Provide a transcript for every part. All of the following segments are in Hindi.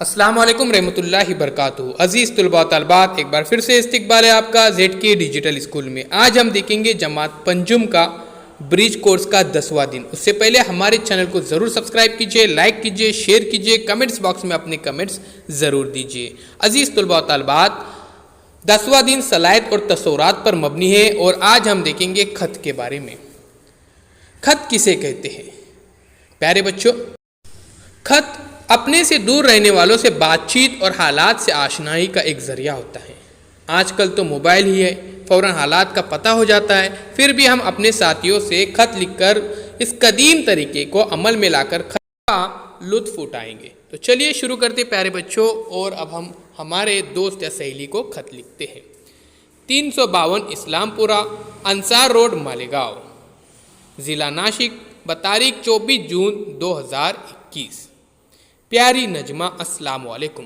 अस्सलाम वालेकुम रहमतुल्लाहि बरकातुहू। अज़ीज़ तुलबा तलबात, एक बार फिर से इस्तकबाल है आपका ZK डिजिटल स्कूल में। आज हम देखेंगे जमात पंजुम का ब्रिज कोर्स का 10वां दिन। उससे पहले हमारे चैनल को ज़रूर सब्सक्राइब कीजिए, लाइक कीजिए, शेयर कीजिए, कमेंट्स बॉक्स में अपने कमेंट्स ज़रूर दीजिए। अज़ीज़ तुलबा तलबात, 10वां दिन सलायत और तसव्वुरात पर मबनी है और आज हम देखेंगे खत के बारे में। खत किसे कहते हैं? प्यारे बच्चों, खत अपने से दूर रहने वालों से बातचीत और हालात से आशनाई का एक ज़रिया होता है। आजकल तो मोबाइल ही है, फ़ौरन हालात का पता हो जाता है। फिर भी हम अपने साथियों से खत लिखकर इस कदीम तरीके को अमल में लाकर खत का लुत्फ़ उठाएंगे। तो चलिए शुरू करते प्यारे बच्चों, और अब हम हमारे दोस्त या सहेली को खत लिखते हैं। 352 इस्लामपुरा, अंसार रोड, मालेगांव, ज़िला नासिक, तारीख 24 जून 2021। प्यारी नजमा, अस्सलाम वालेकुम।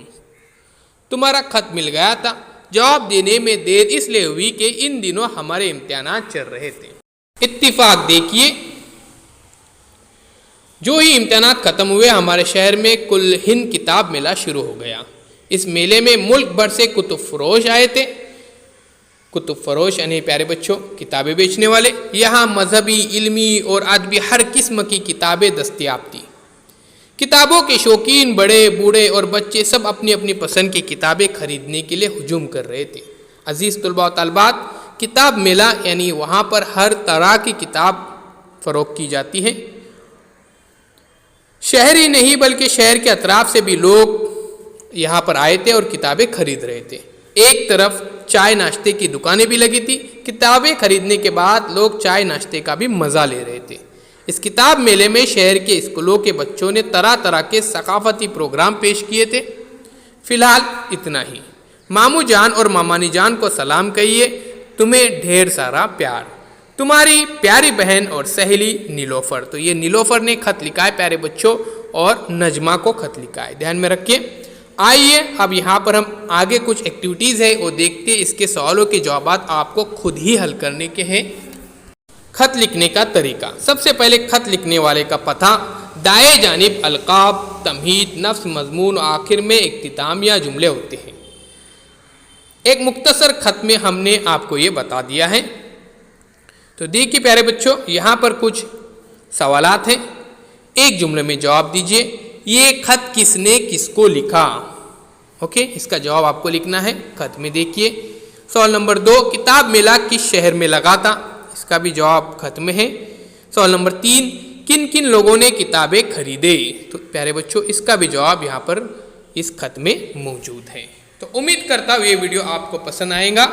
तुम्हारा खत मिल गया था। जवाब देने में देर इसलिए हुई कि इन दिनों हमारे इम्तिहानात चल रहे थे। इत्तिफाक देखिए, जो ही इम्तिहानात ख़त्म हुए हमारे शहर में कुल हिंद किताब मेला शुरू हो गया। इस मेले में मुल्क भर से कुतुब फरोश आए थे। कुतुब फरोश यानी प्यारे बच्चों किताबें बेचने वाले। यहाँ मजहबी, इल्मी और अदबी हर किस्म की किताबें दस्तयाब थी। किताबों के शौकीन बड़े बूढ़े और बच्चे सब अपनी अपनी पसंद की किताबें खरीदने के लिए हुजूम कर रहे थे। अजीज़ तुलबा तलबात, किताब मेला यानी वहाँ पर हर तरह की किताब फ़रोख्त की जाती है। शहर ही नहीं बल्कि शहर के अतराफ से भी लोग यहाँ पर आए थे और किताबें खरीद रहे थे। एक तरफ चाय नाश्ते की दुकानें भी लगी थी। किताबें खरीदने के बाद लोग चाय नाश्ते का भी मज़ा ले रहे थे। इस किताब मेले में शहर के स्कूलों के बच्चों ने तरह तरह के सकाफती प्रोग्राम पेश किए थे। फ़िलहाल इतना ही। मामू जान और मामानी जान को सलाम कहिए। तुम्हें ढेर सारा प्यार। तुम्हारी प्यारी बहन और सहेली नीलोफर। तो ये नीलोफर ने खत लिखा है प्यारे बच्चों, और नजमा को खत लिखा है, ध्यान में रखिए। आइए अब यहाँ पर हम आगे कुछ एक्टिविटीज़ है वो देखते। इसके सवालों के जवाब आपको खुद ही हल करने के हैं। खत लिखने का तरीका। सबसे पहले खत लिखने वाले का पता, दाएं जानिब अलकाब, तमहीद, नफ्स, मजमून, आखिर में इख्तिताम या जुमले होते हैं। एक मुख्तसर खत में हमने आपको ये बता दिया है। तो देखिए प्यारे बच्चों, यहाँ पर कुछ सवालात हैं। एक जुमले में जवाब दीजिए, ये खत किसने किसको लिखा। ओके, इसका जवाब आपको लिखना है खत में। देखिए सवाल नंबर 2, किताब मेला किस शहर में लगा था। इसका भी जवाब खत में है। सवाल नंबर 3, किन किन लोगों ने किताबें खरीदे। तो प्यारे बच्चों इसका भी जवाब यहाँ पर इस खत में मौजूद है। तो उम्मीद करता हूँ ये वीडियो आपको पसंद आएगा।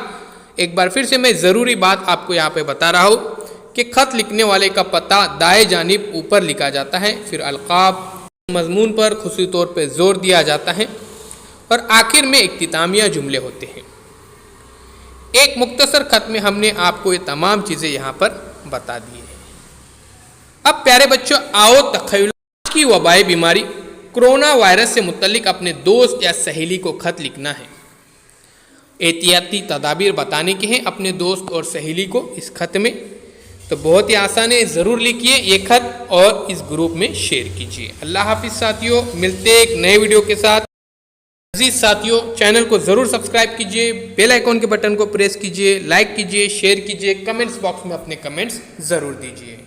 एक बार फिर से मैं ज़रूरी बात आपको यहाँ पे बता रहा हूँ कि खत लिखने वाले का पता दाएं जानिब ऊपर लिखा जाता है, फिर अलकाब, मजमून पर खुसूसी तौर पर जोर दिया जाता है, और आखिर में इख्तितामिया जुमले होते हैं। एक मुख्तसर खत में हमने आपको ये तमाम चीज़ें यहाँ पर बता दी है। अब प्यारे बच्चों आओ तख़य्युल की वबाई बीमारी कोरोना वायरस से मुतल्लिक अपने दोस्त या सहेली को खत लिखना है। एहतियाती तदाबीर बताने के हैं अपने दोस्त और सहेली को इस खत में। तो बहुत ही आसान है, ज़रूर लिखिए ये खत और इस ग्रुप में शेयर कीजिए। अल्लाह हाफिज़ साथियों, मिलते एक नए वीडियो के साथ। अजीज साथियों, चैनल को ज़रूर सब्सक्राइब कीजिए, बेल आइकॉन के बटन को प्रेस कीजिए, लाइक कीजिए, शेयर कीजिए, कमेंट्स बॉक्स में अपने कमेंट्स ज़रूर दीजिए।